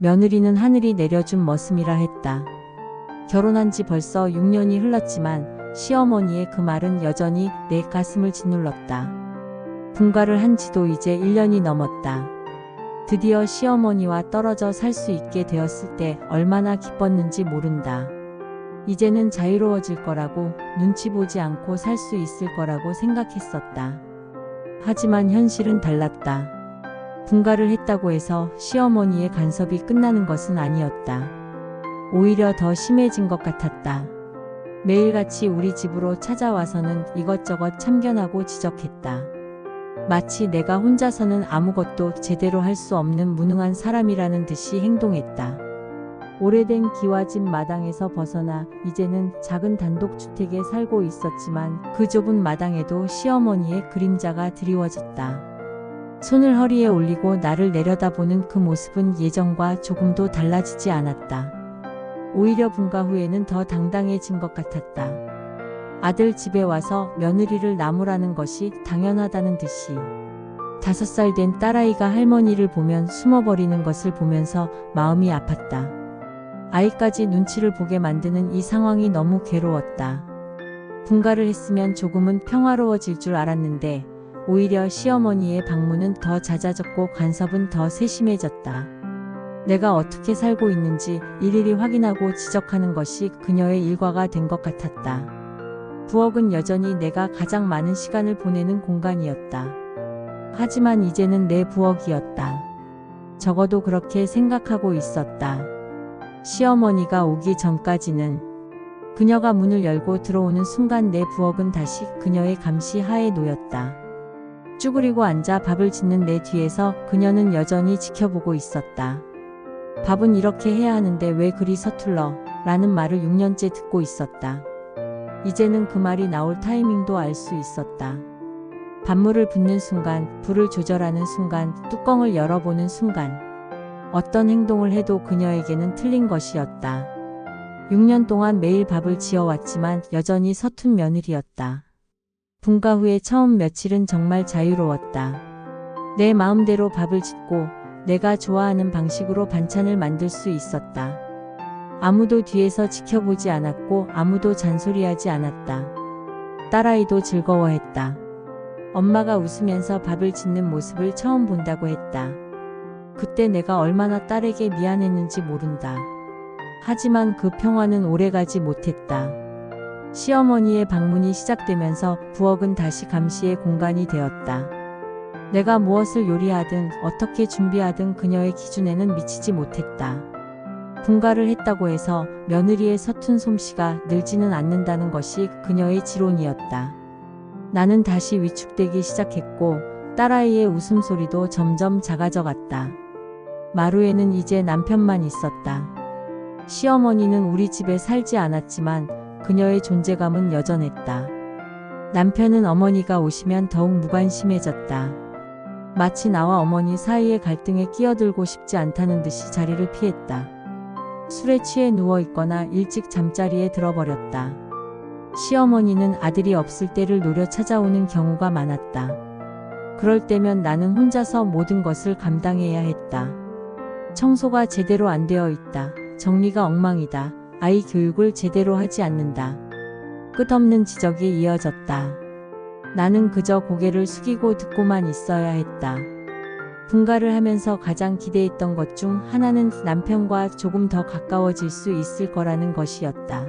며느리는 하늘이 내려준 머슴이라 했다. 결혼한 지 벌써 6년이 흘렀지만 시어머니의 그 말은 여전히 내 가슴을 짓눌렀다. 분가를 한 지도 이제 1년이 넘었다. 드디어 시어머니와 떨어져 살 수 있게 되었을 때 얼마나 기뻤는지 모른다. 이제는 자유로워질 거라고, 눈치 보지 않고 살 수 있을 거라고 생각했었다. 하지만 현실은 달랐다. 분가를 했다고 해서 시어머니의 간섭이 끝나는 것은 아니었다. 오히려 더 심해진 것 같았다. 매일같이 우리 집으로 찾아와서는 이것저것 참견하고 지적했다. 마치 내가 혼자서는 아무것도 제대로 할 수 없는 무능한 사람이라는 듯이 행동했다. 오래된 기와집 마당에서 벗어나 이제는 작은 단독주택에 살고 있었지만 그 좁은 마당에도 시어머니의 그림자가 드리워졌다. 손을 허리에 올리고 나를 내려다보는 그 모습은 예전과 조금도 달라지지 않았다. 오히려 분가 후에는 더 당당해진 것 같았다. 아들 집에 와서 며느리를 나무라는 것이 당연하다는 듯이. 5살 된 딸아이가 할머니를 보면 숨어버리는 것을 보면서 마음이 아팠다. 아이까지 눈치를 보게 만드는 이 상황이 너무 괴로웠다. 분가를 했으면 조금은 평화로워질 줄 알았는데 오히려 시어머니의 방문은 더 잦아졌고 간섭은 더 세심해졌다. 내가 어떻게 살고 있는지 일일이 확인하고 지적하는 것이 그녀의 일과가 된 것 같았다. 부엌은 여전히 내가 가장 많은 시간을 보내는 공간이었다. 하지만 이제는 내 부엌이었다. 적어도 그렇게 생각하고 있었다. 시어머니가 오기 전까지는. 그녀가 문을 열고 들어오는 순간 내 부엌은 다시 그녀의 감시 하에 놓였다. 쭈그리고 앉아 밥을 짓는 내 뒤에서 그녀는 여전히 지켜보고 있었다. 밥은 이렇게 해야 하는데 왜 그리 서툴러? 라는 말을 6년째 듣고 있었다. 이제는 그 말이 나올 타이밍도 알 수 있었다. 밥물을 붓는 순간, 불을 조절하는 순간, 뚜껑을 열어보는 순간. 어떤 행동을 해도 그녀에게는 틀린 것이었다. 6년 동안 매일 밥을 지어왔지만 여전히 서툰 며느리였다. 분가 후에 처음 며칠은 정말 자유로웠다. 내 마음대로 밥을 짓고 내가 좋아하는 방식으로 반찬을 만들 수 있었다. 아무도 뒤에서 지켜보지 않았고 아무도 잔소리하지 않았다. 딸아이도 즐거워했다. 엄마가 웃으면서 밥을 짓는 모습을 처음 본다고 했다. 그때 내가 얼마나 딸에게 미안했는지 모른다. 하지만 그 평화는 오래가지 못했다. 시어머니의 방문이 시작되면서 부엌은 다시 감시의 공간이 되었다. 내가 무엇을 요리하든 어떻게 준비하든 그녀의 기준에는 미치지 못했다. 분가를 했다고 해서 며느리의 서툰 솜씨가 늘지는 않는다는 것이 그녀의 지론이었다. 나는 다시 위축되기 시작했고 딸아이의 웃음소리도 점점 작아져 갔다. 마루에는 이제 남편만 있었다. 시어머니는 우리 집에 살지 않았지만 그녀의 존재감은 여전했다. 남편은 어머니가 오시면 더욱 무관심해졌다. 마치 나와 어머니 사이의 갈등에 끼어들고 싶지 않다는 듯이 자리를 피했다. 술에 취해 누워있거나 일찍 잠자리에 들어버렸다. 시어머니는 아들이 없을 때를 노려 찾아오는 경우가 많았다. 그럴 때면 나는 혼자서 모든 것을 감당해야 했다. 청소가 제대로 안 되어 있다. 정리가 엉망이다. 아이 교육을 제대로 하지 않는다. 끝없는 지적이 이어졌다. 나는 그저 고개를 숙이고 듣고만 있어야 했다. 분가를 하면서 가장 기대했던 것 중 하나는 남편과 조금 더 가까워질 수 있을 거라는 것이었다.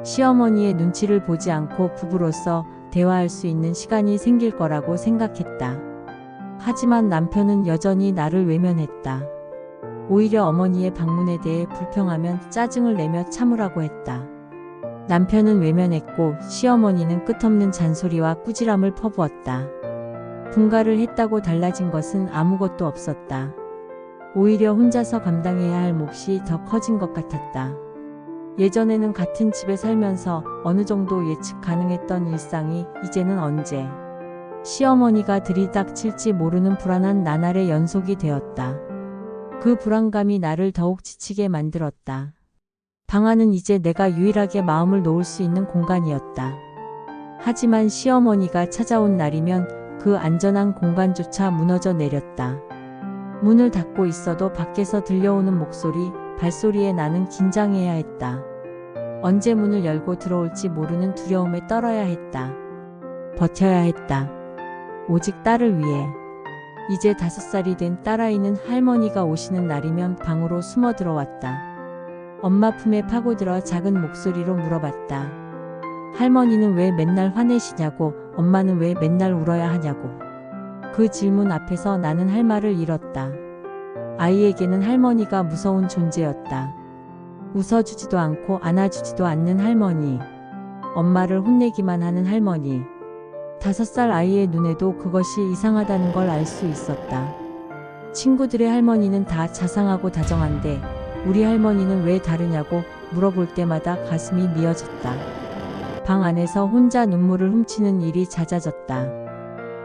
시어머니의 눈치를 보지 않고 부부로서 대화할 수 있는 시간이 생길 거라고 생각했다. 하지만 남편은 여전히 나를 외면했다. 오히려 어머니의 방문에 대해 불평하면 짜증을 내며 참으라고 했다. 남편은 외면했고 시어머니는 끝없는 잔소리와 꾸지람을 퍼부었다. 분가를 했다고 달라진 것은 아무것도 없었다. 오히려 혼자서 감당해야 할 몫이 더 커진 것 같았다. 예전에는 같은 집에 살면서 어느 정도 예측 가능했던 일상이 이제는 언제 시어머니가 들이닥칠지 모르는 불안한 나날의 연속이 되었다. 그 불안감이 나를 더욱 지치게 만들었다. 방 안은 이제 내가 유일하게 마음을 놓을 수 있는 공간이었다. 하지만 시어머니가 찾아온 날이면 그 안전한 공간조차 무너져 내렸다. 문을 닫고 있어도 밖에서 들려오는 목소리, 발소리에 나는 긴장해야 했다. 언제 문을 열고 들어올지 모르는 두려움에 떨어야 했다. 버텨야 했다. 오직 딸을 위해. 이제 5살이 된 딸아이는 할머니가 오시는 날이면 방으로 숨어 들어왔다. 엄마 품에 파고들어 작은 목소리로 물어봤다. 할머니는 왜 맨날 화내시냐고, 엄마는 왜 맨날 울어야 하냐고. 그 질문 앞에서 나는 할 말을 잃었다. 아이에게는 할머니가 무서운 존재였다. 웃어주지도 않고 안아주지도 않는 할머니. 엄마를 혼내기만 하는 할머니. 5살 아이의 눈에도 그것이 이상하다는 걸 알 수 있었다. 친구들의 할머니는 다 자상하고 다정한데 우리 할머니는 왜 다르냐고 물어볼 때마다 가슴이 미어졌다. 방 안에서 혼자 눈물을 훔치는 일이 잦아졌다.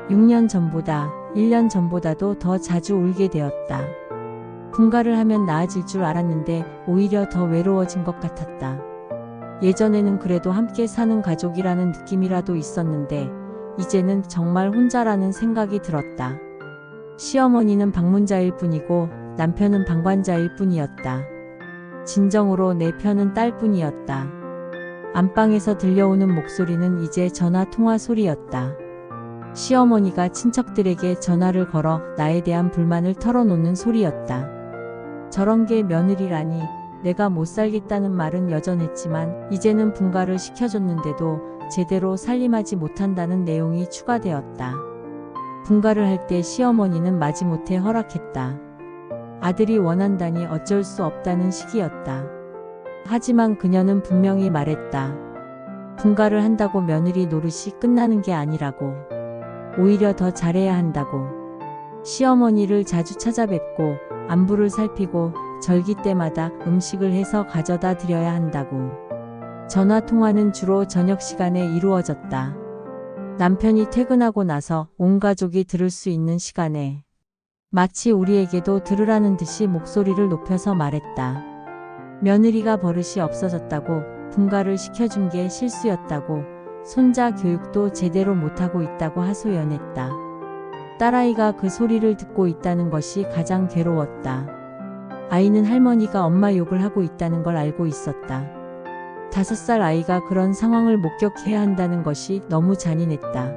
6년 전보다, 1년 전보다도 더 자주 울게 되었다. 분가를 하면 나아질 줄 알았는데 오히려 더 외로워진 것 같았다. 예전에는 그래도 함께 사는 가족이라는 느낌이라도 있었는데 이제는 정말 혼자라는 생각이 들었다. 시어머니는 방문자일 뿐이고 남편은 방관자일 뿐이었다. 진정으로 내 편은 딸뿐이었다. 안방에서 들려오는 목소리는 이제 전화 통화 소리였다. 시어머니가 친척들에게 전화를 걸어 나에 대한 불만을 털어놓는 소리였다. 저런 게 며느리라니. 내가 못 살겠다는 말은 여전했지만 이제는 분가를 시켜줬는데도 제대로 살림하지 못한다는 내용이 추가되었다. 분가를 할 때 시어머니는 마지못해 허락했다. 아들이 원한다니 어쩔 수 없다는 식이었다. 하지만 그녀는 분명히 말했다. 분가를 한다고 며느리 노릇이 끝나는 게 아니라고. 오히려 더 잘해야 한다고. 시어머니를 자주 찾아뵙고 안부를 살피고 절기 때마다 음식을 해서 가져다 드려야 한다고. 전화 통화는 주로 저녁 시간에 이루어졌다. 남편이 퇴근하고 나서 온 가족이 들을 수 있는 시간에 마치 우리에게도 들으라는 듯이 목소리를 높여서 말했다. 며느리가 버릇이 없어졌다고, 분가를 시켜준 게 실수였다고, 손자 교육도 제대로 못하고 있다고 하소연했다. 딸아이가 그 소리를 듣고 있다는 것이 가장 괴로웠다. 아이는 할머니가 엄마 욕을 하고 있다는 걸 알고 있었다. 5살 아이가 그런 상황을 목격해야 한다는 것이 너무 잔인했다.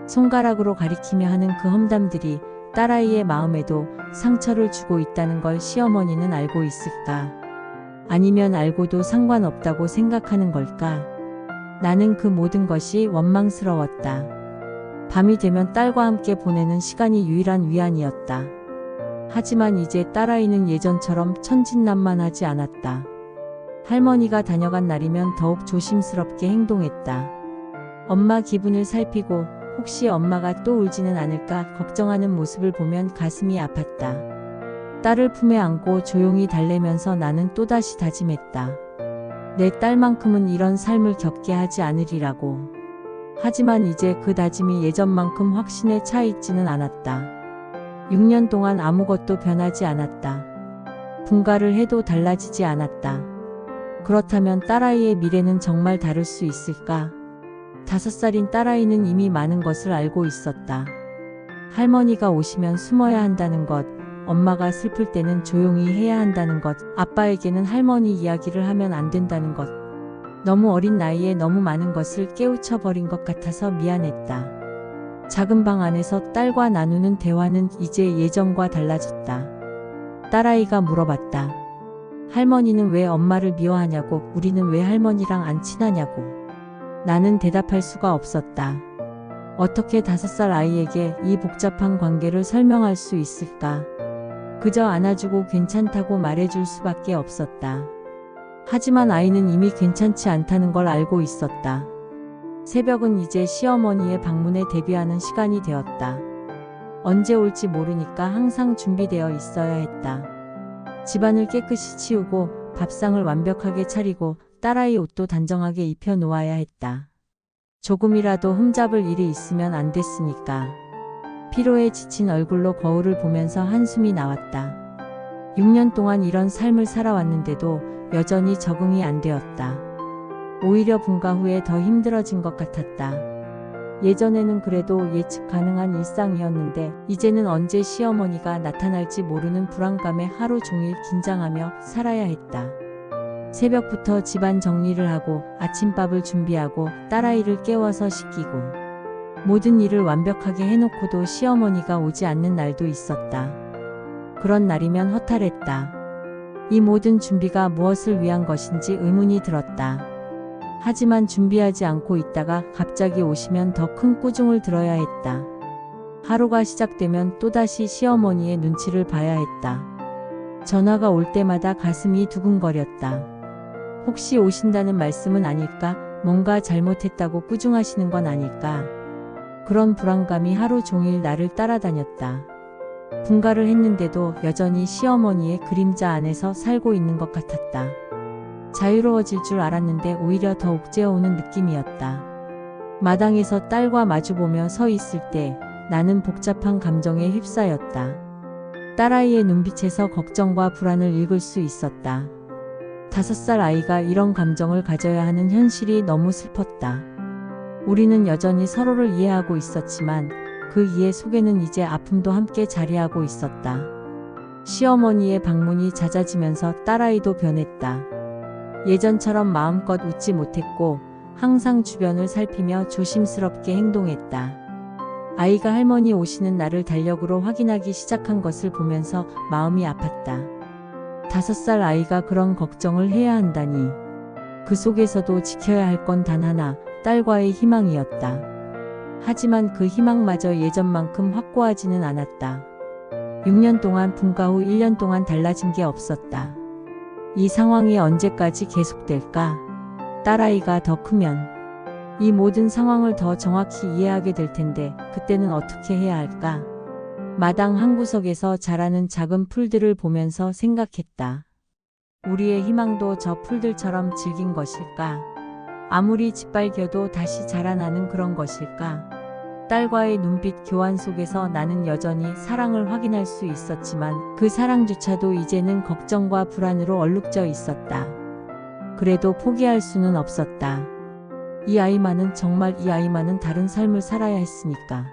손가락으로 가리키며 하는 그 험담들이 딸아이의 마음에도 상처를 주고 있다는 걸 시어머니는 알고 있을까? 아니면 알고도 상관없다고 생각하는 걸까? 나는 그 모든 것이 원망스러웠다. 밤이 되면 딸과 함께 보내는 시간이 유일한 위안이었다. 하지만 이제 딸아이는 예전처럼 천진난만하지 않았다. 할머니가 다녀간 날이면 더욱 조심스럽게 행동했다. 엄마 기분을 살피고 혹시 엄마가 또 울지는 않을까 걱정하는 모습을 보면 가슴이 아팠다. 딸을 품에 안고 조용히 달래면서 나는 또다시 다짐했다. 내 딸만큼은 이런 삶을 겪게 하지 않으리라고. 하지만 이제 그 다짐이 예전만큼 확신에 차 있지는 않았다. 6년 동안 아무것도 변하지 않았다. 분가를 해도 달라지지 않았다. 그렇다면 딸아이의 미래는 정말 다를 수 있을까? 5살인 딸아이는 이미 많은 것을 알고 있었다. 할머니가 오시면 숨어야 한다는 것, 엄마가 슬플 때는 조용히 해야 한다는 것, 아빠에게는 할머니 이야기를 하면 안 된다는 것. 너무 어린 나이에 너무 많은 것을 깨우쳐 버린 것 같아서 미안했다. 작은 방 안에서 딸과 나누는 대화는 이제 예전과 달라졌다. 딸아이가 물어봤다. 할머니는 왜 엄마를 미워하냐고, 우리는 왜 할머니랑 안 친하냐고. 나는 대답할 수가 없었다. 어떻게 5살 아이에게 이 복잡한 관계를 설명할 수 있을까? 그저 안아주고 괜찮다고 말해줄 수밖에 없었다. 하지만 아이는 이미 괜찮지 않다는 걸 알고 있었다. 새벽은 이제 시어머니의 방문에 대비하는 시간이 되었다. 언제 올지 모르니까 항상 준비되어 있어야 했다. 집안을 깨끗이 치우고 밥상을 완벽하게 차리고 딸아이 옷도 단정하게 입혀 놓아야 했다. 조금이라도 흠잡을 일이 있으면 안 됐으니까. 피로에 지친 얼굴로 거울을 보면서 한숨이 나왔다. 6년 동안 이런 삶을 살아왔는데도 여전히 적응이 안 되었다. 오히려 분가 후에 더 힘들어진 것 같았다. 예전에는 그래도 예측 가능한 일상이었는데 이제는 언제 시어머니가 나타날지 모르는 불안감에 하루 종일 긴장하며 살아야 했다. 새벽부터 집안 정리를 하고 아침밥을 준비하고 딸아이를 깨워서 씻기고 모든 일을 완벽하게 해놓고도 시어머니가 오지 않는 날도 있었다. 그런 날이면 허탈했다. 이 모든 준비가 무엇을 위한 것인지 의문이 들었다. 하지만 준비하지 않고 있다가 갑자기 오시면 더 큰 꾸중을 들어야 했다. 하루가 시작되면 또다시 시어머니의 눈치를 봐야 했다. 전화가 올 때마다 가슴이 두근거렸다. 혹시 오신다는 말씀은 아닐까? 뭔가 잘못했다고 꾸중하시는 건 아닐까? 그런 불안감이 하루 종일 나를 따라다녔다. 분가를 했는데도 여전히 시어머니의 그림자 안에서 살고 있는 것 같았다. 자유로워질 줄 알았는데 오히려 더 옥죄어오는 느낌이었다. 마당에서 딸과 마주보며 서 있을 때 나는 복잡한 감정에 휩싸였다. 딸아이의 눈빛에서 걱정과 불안을 읽을 수 있었다. 5살 아이가 이런 감정을 가져야 하는 현실이 너무 슬펐다. 우리는 여전히 서로를 이해하고 있었지만 그 이해 속에는 이제 아픔도 함께 자리하고 있었다. 시어머니의 방문이 잦아지면서 딸아이도 변했다. 예전처럼 마음껏 웃지 못했고 항상 주변을 살피며 조심스럽게 행동했다. 아이가 할머니 오시는 날을 달력으로 확인하기 시작한 것을 보면서 마음이 아팠다. 5살 아이가 그런 걱정을 해야 한다니. 그 속에서도 지켜야 할 건 단 하나, 딸과의 희망이었다. 하지만 그 희망마저 예전만큼 확고하지는 않았다. 6년 동안 분가 후 1년 동안 달라진 게 없었다. 이 상황이 언제까지 계속될까? 딸아이가 더 크면 이 모든 상황을 더 정확히 이해하게 될 텐데 그때는 어떻게 해야 할까? 마당 한 구석에서 자라는 작은 풀들을 보면서 생각했다. 우리의 희망도 저 풀들처럼 질긴 것일까? 아무리 짓밟여도 다시 자라나는 그런 것일까? 딸과의 눈빛 교환 속에서 나는 여전히 사랑을 확인할 수 있었지만 그 사랑조차도 이제는 걱정과 불안으로 얼룩져 있었다. 그래도 포기할 수는 없었다. 이 아이만은 정말 이 아이만은 다른 삶을 살아야 했으니까.